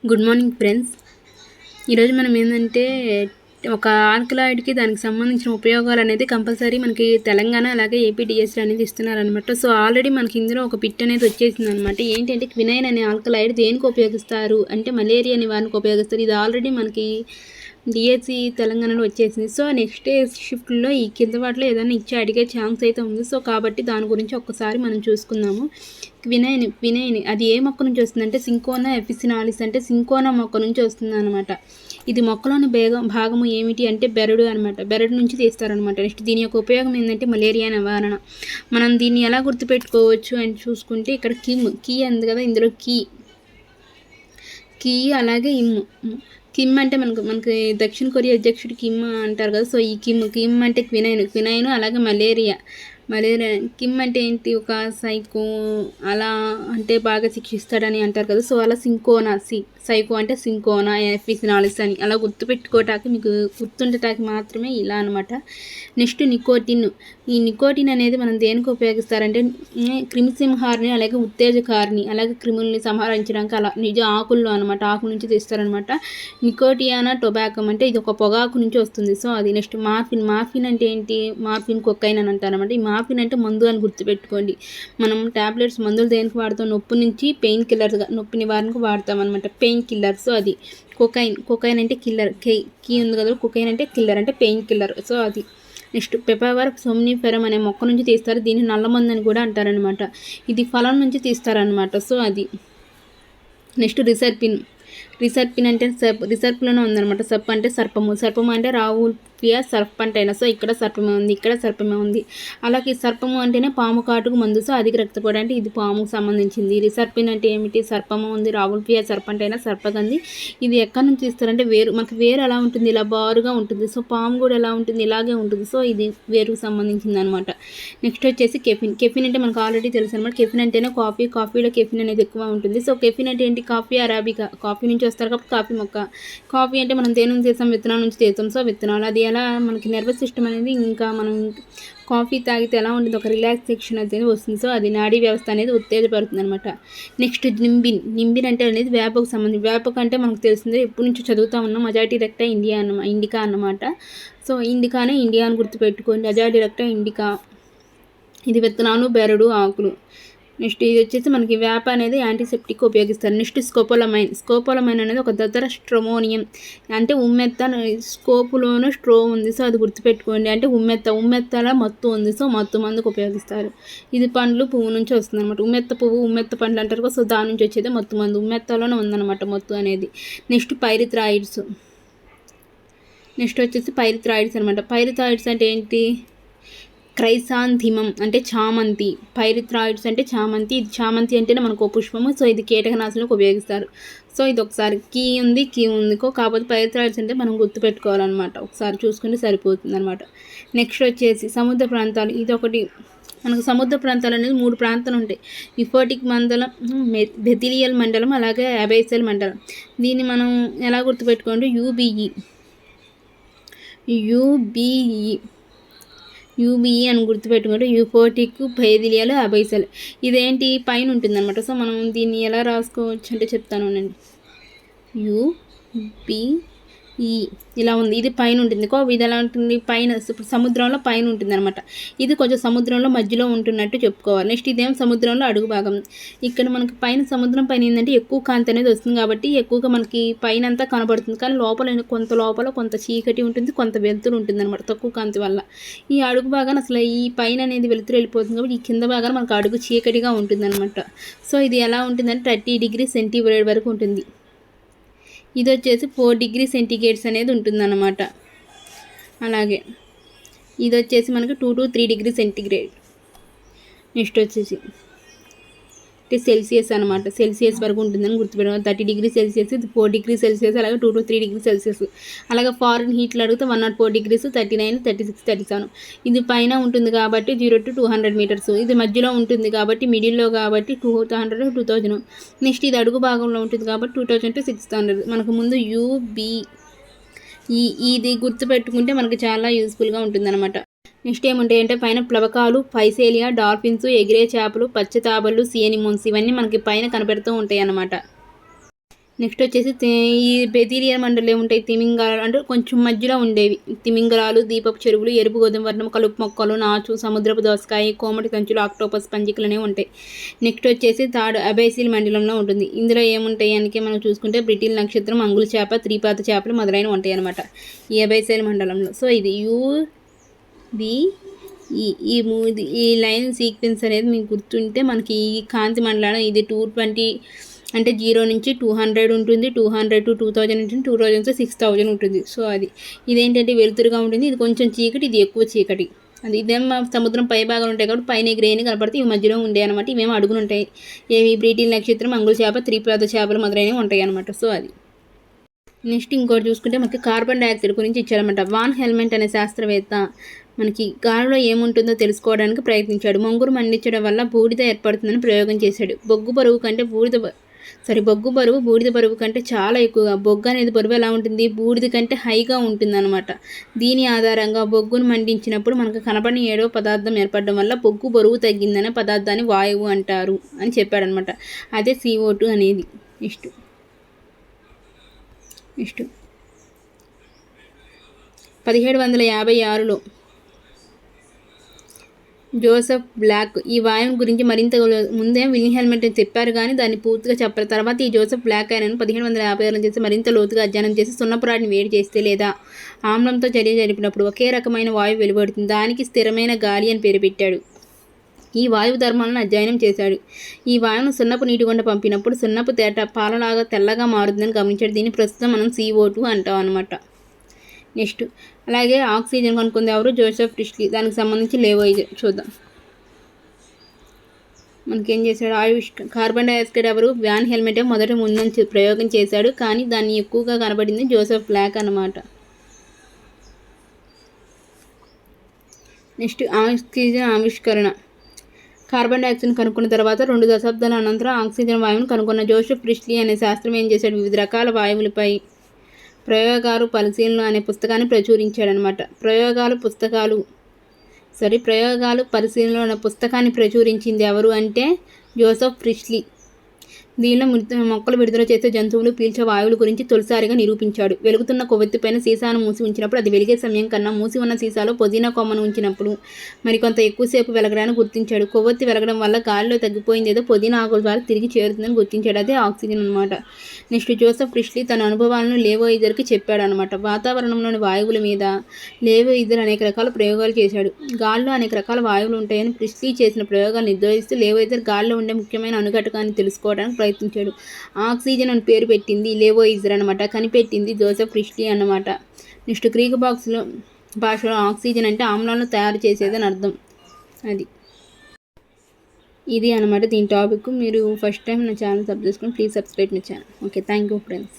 Good morning friends. ఈరోజు మనం ఏంటంటే ఒక ఆల్కలాయిడ్కి దానికి సంబంధించిన ఉపయోగాలు అనేది కంపల్సరీ మనకి తెలంగాణ అలాగే ఏపీ డిఎస్సీ అనేది ఇస్తున్నారనమాట. సో ఆల్రెడీ మనకి ఇందులో ఒక పిట్ అనేది వచ్చేసింది అనమాట. ఏంటంటే క్వినైన్ అనే ఆల్కలాయిడ్ దేనికి ఉపయోగిస్తారు అంటే మలేరియా నివారణకు ఉపయోగిస్తారు. ఇది ఆల్రెడీ మనకి డిఎస్సీ తెలంగాణలో వచ్చేసింది. సో నెక్స్ట్ షిఫ్ట్లో ఈ కింద వాటిలో ఏదైనా ఇచ్చి అడిగే ఛాన్స్ అయితే ఉంది. సో కాబట్టి దాని గురించి ఒక్కసారి మనం చూసుకుందాము. క్వినైన్ అది ఏ మొక్క నుంచి వస్తుందంటే సింకోనా ఎఫిసినాలిస్ అంటే సింకోనా మొక్క నుంచి వస్తుంది అనమాట. ఇది మొక్కలోని భాగము ఏమిటి అంటే బెరడు అనమాట. బెరడు నుంచి తీస్తారనమాట. నెక్స్ట్ దీని యొక్క ఉపయోగం ఏంటంటే మలేరియా నివారణ. మనం దీన్ని ఎలా గుర్తుపెట్టుకోవచ్చు అని చూసుకుంటే ఇక్కడ కీ అంది కదా, ఇందులో కీ అలాగే కిమ్ అంటే మనకి దక్షిణ కొరియా అధ్యక్షుడు కిమ్ అంటారు కదా. సో ఈ కిమ్ అంటే క్వినైన్ అలాగే మలేరియా కిమ్ అంటే ఏంటి, ఒక సైకో అలా అంటే బాగా శిక్షిస్తాడని అంటారు కదా. సో అలా సైకో అంటే సింకోనా ఎఫిసినాలిస్ అని అలా గుర్తుపెట్టుకోవటానికి మీకు గుర్తుండటానికి మాత్రమే ఇలా అనమాట. Next nicotine. ఈ నికోటిన్ అనేది మనం దేనికి ఉపయోగిస్తారంటే క్రిమిసింహారిని అలాగే ఉత్తేజకారిని అలాగే క్రిముల్ని సంహరించడానికి అలా నిజ ఆకుల్లో అనమాట, ఆకు నుంచి తీస్తారనమాట. నికోటియానా టొబాకం అంటే ఇది ఒక పొగాకు నుంచి వస్తుంది. సో అది. నెక్స్ట్ మార్ఫిన్ అంటే ఏంటి, మార్ఫిన్ కొకైన్ అని అంటారనమాట. ఈ మార్ఫిన్ అంటే మందు అని గుర్తుపెట్టుకోండి. మనం ట్యాబ్లెట్స్ మందులు దేనికి వాడతాం, నొప్పి నుంచి పెయిన్ కిల్లర్స్గా నొప్పి నివారణకు వాడతాం అనమాట, పెయిన్ కిల్లర్. సో అది కొకైన్ అంటే కిల్లర్, కీ ఉంది కదా, కొకైన్ అంటే కిల్లర్ అంటే పెయిన్ కిల్లర్. సో అది. నెక్స్ట్ పెపావర్ సోమ్నిఫెరం అనే మొక్క నుంచి తీస్తారు. దీన్ని నల్లమందు అని కూడా అంటారనమాట. ఇది ఫలం నుంచి తీస్తారనమాట. సో అది. నెక్స్ట్ రిసర్పిన్ అంటే రిసర్ప్లోనే ఉందనమాట. సర్ప్ అంటే సర్పము అంటే రావుల్ఫియా సర్పంట్ అయినా. సో ఇక్కడ సర్పమే ఉంది, ఇక్కడ సర్పమే ఉంది. అలాగే సర్పము అంటేనే పాము కాటుకు మందు. సో అధిక రక్తపోటు అంటే ఇది పాముకు సంబంధించింది. రిసర్పిన్ అంటే ఏమిటి, సర్పము ఉంది, రావుల్ఫియా సర్పంట్ అయినా సర్పగంది. ఇది ఎక్కడి నుంచి ఇస్తారంటే మనకి వేరు ఎలా ఉంటుంది, ఇలా బారుగా ఉంటుంది. సో పాము కూడా ఎలా ఉంటుంది, ఇలాగే ఉంటుంది. సో ఇది వేరుకు సంబంధించింది అనమాట. నెక్స్ట్ వచ్చేసి కెఫిన్ అంటే మనకు ఆల్రెడీ తెలుసు అనమాట. కెఫిన్ అంటేనే కాఫీలో కెఫిన్ అనేది ఎక్కువ ఉంటుంది. సో కెఫిన్ అంటే ఏంటి, కాఫీ అరాబికా, కాఫీ నుంచి వస్తారు కాబట్టి కాఫీ మొక్క. కాఫీ అంటే మనం దేని నుంచి తీస్తాం, విత్తనాల నుంచి తీస్తాం. సో విత్తనాలు. అది ఎలా మనకి నర్వస్ సిస్టమ్ అనేది ఇంకా మనం కాఫీ తాగితే ఎలా ఉంటుంది, ఒక రిలాక్సేషన్ అనేది వస్తుంది. సో అది నాడీ వ్యవస్థ అనేది ఉత్తేజపడుతుంది అనమాట. నెక్స్ట్ నింబిన్ అంటే అనేది వేపకు సంబంధించి. వేపకు అంటే మనకు తెలిసిందే, ఎప్పటి నుంచి చదువుతూ ఉన్నాం, అజాడిరెక్టా ఇండికా అన్నమాట. సో ఇండికానే ఇండియా అని గుర్తుపెట్టుకోండి. అజాడిరెక్టా ఇండికా. ఇది విత్తనాలు, బెరడు, ఆకులు. నెక్స్ట్ ఇది వచ్చేసి మనకి వేప అనేది యాంటీసెప్టిక్ ఉపయోగిస్తారు. నెక్స్ట్ స్కోపోలమైన్ అనేది ఒక దద్దర స్ట్రోమోనియం అంటే ఉమ్మెత్త. స్కోపులోనూ స్ట్రో ఉంది. సో అది గుర్తుపెట్టుకోండి. అంటే ఉమ్మెత్తల మత్తు ఉంది. సో మత్తు మందుకు ఉపయోగిస్తారు. ఇది పండ్లు, పువ్వు నుంచి వస్తుంది అనమాట. ఉమ్మెత్త పండ్లు అంటారు. సో దాని నుంచి వచ్చేది మత్తు మందు. ఉమ్మెత్తలోనే ఉందన్నమాట మత్తు అనేది. నెక్స్ట్ పైరిథ్రాయిడ్స్ అనమాట. పైరిథ్రాయిడ్స్ అంటే ఏంటి, క్రైసాంథిమం అంటే చామంతి. పైరిథ్రాయిడ్స్ అంటే చామంతి. ఇది చామంతి అంటేనే మనకు పుష్పము. సో ఇది కీటకనాశులకు ఉపయోగిస్తారు. సో ఇది ఒకసారి కీ ఉంది కాకపోతే పైరిథ్రాయిడ్స్ అంటే మనం గుర్తుపెట్టుకోవాలన్నమాట. ఒకసారి చూసుకుంటే సరిపోతుంది అనమాట. నెక్స్ట్ వచ్చేసి సముద్ర ప్రాంతాలు. ఇది ఒకటి మనకు సముద్ర ప్రాంతాలు అనేది 3 ప్రాంతాలు ఉంటాయి. యుఫోటిక్ మండలం, బెథిలియల్ మండలం అలాగే అబైసల్ మండలం. దీన్ని మనం ఎలా గుర్తుపెట్టుకోండి, యూబీఈ అని గుర్తుపెట్టుకుంటే యూఫోటిక్, బెథిలియల్, అబైసల్. ఇదేంటి పైన ఉంటుంది అనమాట. సో మనం దీన్ని ఎలా రాసుకోవచ్చు అంటే చెప్తాను అండి. యూబీఈ ఇలా ఉంది. ఇది పైన ఉంటుంది. ఇది ఎలా ఉంటుంది, పైన సముద్రంలో పైన ఉంటుంది అనమాట. ఇది కొంచెం సముద్రంలో మధ్యలో ఉంటున్నట్టు చెప్పుకోవాలి. నెక్స్ట్ ఇదేమో సముద్రంలో అడుగు భాగం. ఇక్కడ మనకి సముద్రం పైన ఏంటంటే ఎక్కువ కాంతి అనేది వస్తుంది కాబట్టి ఎక్కువగా మనకి పైన అంతా కనబడుతుంది. కానీ లోపల కొంత చీకటి ఉంటుంది, కొంత వెలుతురు ఉంటుంది అనమాట, తక్కువ కాంతి వల్ల. ఈ అడుగు భాగాన్ని అసలు ఈ పైన అనేది వెలుతురు వెళ్ళిపోతుంది కాబట్టి ఈ కింద భాగాన్ని మనకు అడుగు చీకటిగా ఉంటుంది అనమాట. సో ఇది ఎలా ఉంటుందంటే 30 డిగ్రీ సెంటీగ్రేడ్ వరకు ఉంటుంది. ఇది వచ్చేసి 4 డిగ్రీ సెంటీగ్రేడ్స్ అనేది ఉంటుందన్నమాట. అలాగే ఇది వచ్చేసి మనకి 2 to 3 డిగ్రీ సెంటీగ్రేడ్. నెక్స్ట్ వచ్చేసి సెల్సియస్ అనమాట. సెల్సియస్ వరకు ఉంటుందని గుర్తుపెట్టుకోవాలి. 30 డిగ్రీ సెల్సియస్, ఇది 4 డిగ్రీ సెల్సియస్, అలాగే 2 to 3 డిగ్రీ సెల్సియస్. అలాగే ఫారెన్ హీట్లు అడిగితే 104 డిగ్రీస్, 39, 36, 37. ఇది పైన ఉంటుంది కాబట్టి 0 to 200 మీటర్స్. ఇది మధ్యలో ఉంటుంది కాబట్టి మిడిల్లో కాబట్టి 200 to 2000. నెక్స్ట్ ఇది అడుగు భాగంలో ఉంటుంది కాబట్టి 2000 to 600. మనకు ముందు ఇది గుర్తుపెట్టుకుంటే మనకి చాలా యూస్ఫుల్గా ఉంటుందన్నమాట. నెక్స్ట్ ఏముంటాయంటే పైన ప్లవకాలు, పైసేలియా, డాల్ఫిన్స్, ఎగిరే చేపలు, పచ్చ తాబళ్ళు, సియనిమోన్స్ ఇవన్నీ మనకి పైన కనపెడుతూ ఉంటాయి అన్నమాట. నెక్స్ట్ వచ్చేసి ఈ బెదీరియన్ మండలం ఏముంటాయి, తిమింగలాలు అంటే కొంచెం మధ్యలో ఉండేవి. తిమింగలాలు, దీపపు చెరువులు, ఎరుపు గోధుమ వర్ణం, కలుపు మొక్కలు, నాచు, సముద్రపు దోసకాయ, కోమటి సంచులు, ఆక్టోపస్, పంజికలు అనేవి ఉంటాయి. నెక్స్ట్ వచ్చేసి థర్డ్ అబేసిల్ మండలంలో ఉంటుంది. ఇందులో ఏముంటాయి అని మనం చూసుకుంటే బ్రిటిల్ నక్షత్రం, అంగుళ చేప, త్రిపాత చేపలు మొదలైనవి ఉంటాయి అన్నమాట ఈ అబేసిల్ మండలంలో. సో ఇది ఈ లైన్ సీక్వెన్స్ అనేది మీకు గుర్తుంటే మనకి ఈ కాంతి మండలం ఇది 220 అంటే 0 నుంచి 200 ఉంటుంది, 200 to 2000 ఉంటుంది, 2000 to 6000 ఉంటుంది. సో అది ఇదేంటంటే వెలుతురుగా ఉంటుంది, ఇది కొంచెం చీకటి, ఇది ఎక్కువ చీకటి. అది ఇదేమో సముద్రం పై భాగాలు ఉంటాయి కాబట్టి పైన గ్రేని కనపడితే ఇవి మధ్యలో ఉండే అనమాట. ఇవేమో అడుగులు ఉంటాయి. ఏవి బ్రిటిల్ నక్షత్రం, అంగుళ చేప, త్రిపాద చేపలు మొదలైనవి ఉంటాయి అనమాట. సో అది నెక్స్ట్ ఇంకోటి చూసుకుంటే మనకి కార్బన్ డైఆక్సైడ్ గురించి ఇచ్చారనమాట. వాన్ హెల్మెంట్ అనే శాస్త్రవేత్త మనకి గాలిలో ఏముంటుందో తెలుసుకోవడానికి ప్రయత్నించాడు. మొంగురు మండించడం వల్ల బూడిద ఏర్పడుతుందని ప్రయోగం చేశాడు. బొగ్గు బరువు బూడిద బరువు కంటే చాలా ఎక్కువగా, బొగ్గు అనేది బరువు ఎలా ఉంటుంది, బూడిద కంటే హైగా ఉంటుంది అనమాట. దీని ఆధారంగా బొగ్గును మండించినప్పుడు మనకు కనపడిన 7వ పదార్థం ఏర్పడడం వల్ల బొగ్గు బరువు తగ్గిందనే పదార్థాన్ని వాయువు అంటారు అని చెప్పాడనమాట. అదే CO2 అనేది. నెక్స్ట్ 1756లో జోసెఫ్ బ్లాక్ ఈ వాయువు గురించి మరింత ముందే విలియం హెల్మెట్ చెప్పారు కానీ దాన్ని పూర్తిగా చెప్పారు. తర్వాత ఈ జోసెఫ్ బ్లాక్ ఆయనను 1756 చేసి మరింత లోతుగా అధ్యయనం చేసి సున్నపురాడిని వేడి చేస్తే లేదా ఆమ్లంతో చర్య జరిపినప్పుడు ఒకే రకమైన వాయువు వెలువడుతుంది. దానికి స్థిరమైన గాలి అని పేరు పెట్టాడు. ఈ వాయువు ధర్మాలను అధ్యయనం చేశాడు. ఈ వాయువును సున్నపు నీటి గుండా పంపినప్పుడు సున్నపు తేట పాలలాగా తెల్లగా మారుతుందని గమనించాడు. దీన్ని ప్రస్తుతం మనం CO2 అంటాం అనమాట. నెక్స్ట్ అలాగే ఆక్సిజన్ కనుక్కుంది ఎవరు, జోసెఫ్ ప్రిస్లీ. దానికి సంబంధించి లేవోయిజర్ చూద్దాం. మనకేం చేశాడు, కార్బన్ డైఆక్సైడ్ ఎవరు, వాన్ హెల్మెట్ మొదట ముందంచి ప్రయోగం చేశాడు కానీ దాన్ని ఎక్కువగా కనబడింది జోసెఫ్ బ్లాక్ అనమాట. నెక్స్ట్ ఆక్సిజన్ ఆవిష్కరణ. కార్బన్ డైఆక్సైడ్ కనుక్కున్న తర్వాత 2 దశాబ్దాల అనంతరం ఆక్సిజన్ వాయువును కనుక్కున్న జోసెఫ్ ప్రిస్లీ అనే శాస్త్రం ఏం చేశాడు, వివిధ రకాల వాయువులపై ప్రయోగాలు పరిశీలన అనే పుస్తకాన్ని ప్రచురించాడనమాట. ప్రయోగాలు పరిశీలన అనే పుస్తకాన్ని ప్రచురించింది ఎవరు అంటే జోసెఫ్ ప్రిస్లీ. దీనిలో మొక్కలు విడుదల చేసే జంతువులు పీల్చే వాయువుల గురించి తొలిసారిగా నిరూపించాడు. వెలుగుతున్న కొవ్వొత్తిపైన సీసాను మూసి ఉంచినప్పుడు అది వెలిగే సమయం కన్నా మూసి ఉన్న సీసాలో పుదీనా కొమ్మను ఉంచినప్పుడు మరికొంత ఎక్కువసేపు వెలగడాన్ని గుర్తించాడు. కొవ్వొత్తి వెలగడం వల్ల గాలిలో తగ్గిపోయిందేదో పుదీనా ఆకుల ద్వారా తిరిగి చేరుతుందని గుర్తించాడు. అదే ఆక్సిజన్ అనమాట. నెక్స్ట్ జోసెఫ్ ప్రిస్లీ తన అనుభవాలను లేవోయిజర్కి చెప్పాడు అనమాట. వాతావరణంలోని వాయువుల మీద లేవోయిజర్ అనేక రకాల ప్రయోగాలు చేశాడు. గాల్లో అనేక రకాల వాయువులు ఉంటాయని ప్రిస్లీ చేసిన ప్రయోగాలు నిర్ధారిస్తూ లేవోయిజర్ గాల్లో ఉండే ముఖ్యమైన అణుఘటకాన్ని తెలుసుకోవడానికి ప్రయత్నించాడు. ఆక్సిజన్ అని పేరు పెట్టింది లేవోయిజర్ అనమాట. కనిపెట్టింది జోసెఫ్ ప్రిస్లీ అన్నమాట. నెక్స్ట్ గ్రీకు భాషలో ఆక్సిజన్ అంటే ఆమ్లాలను తయారు చేసేదని అర్థం. ఇది అనమాట దీని టాపిక్. మీరు ఫస్ట్ టైం నా ఛానల్ సబ్స్క్రైబ్ చేసుకొని please subscribe my channel. Okay, thank you friends.